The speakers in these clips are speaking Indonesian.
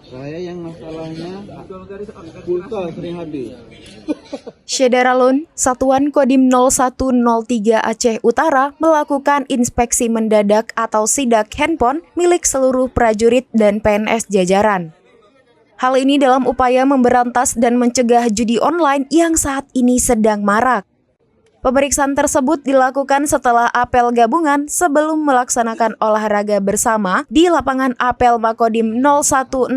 Saya yang masalahnya pulsa sering habis. Syederalun, Satuan Kodim 0103 Aceh Utara melakukan inspeksi mendadak atau sidak handphone milik seluruh prajurit dan PNS jajaran. Hal ini dalam upaya memberantas dan mencegah judi online yang saat ini sedang marak. Pemeriksaan tersebut dilakukan setelah apel gabungan sebelum melaksanakan olahraga bersama di lapangan apel Makodim 0103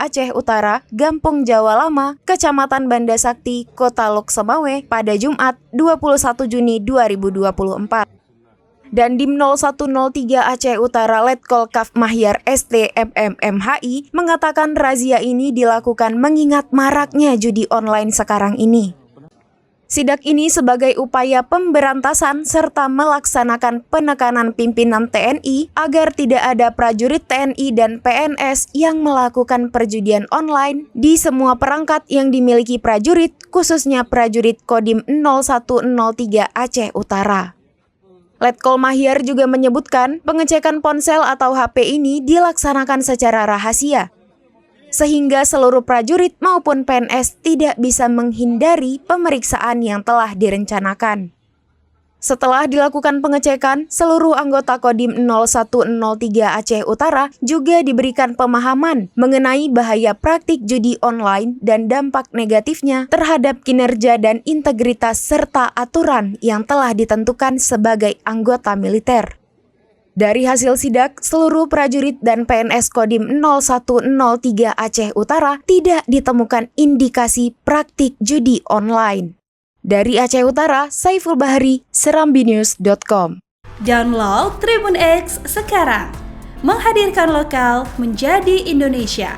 Aceh Utara, Gampung Jawa Lama, Kecamatan Banda Sakti, Kota Lok Semawe pada Jumat 21 Juni 2024. Dan Dim 0103 Aceh Utara Letkol Kaf Mahyar ST MMMHI mengatakan razia ini dilakukan mengingat maraknya judi online sekarang ini. Sidak ini sebagai upaya pemberantasan serta melaksanakan penekanan pimpinan TNI agar tidak ada prajurit TNI dan PNS yang melakukan perjudian online di semua perangkat yang dimiliki prajurit, khususnya prajurit Kodim 0103 Aceh Utara. Letkol Mahyar juga menyebutkan pengecekan ponsel atau HP ini dilaksanakan secara rahasia, sehingga seluruh prajurit maupun PNS tidak bisa menghindari pemeriksaan yang telah direncanakan. Setelah dilakukan pengecekan, seluruh anggota Kodim 0103 Aceh Utara juga diberikan pemahaman mengenai bahaya praktik judi online dan dampak negatifnya terhadap kinerja dan integritas serta aturan yang telah ditentukan sebagai anggota militer. Dari hasil sidak, seluruh prajurit dan PNS Kodim 0103 Aceh Utara tidak ditemukan indikasi praktik judi online. Dari Aceh Utara, Saiful Bahri, serambinews.com. Download Tribun X sekarang, menghadirkan lokal menjadi Indonesia.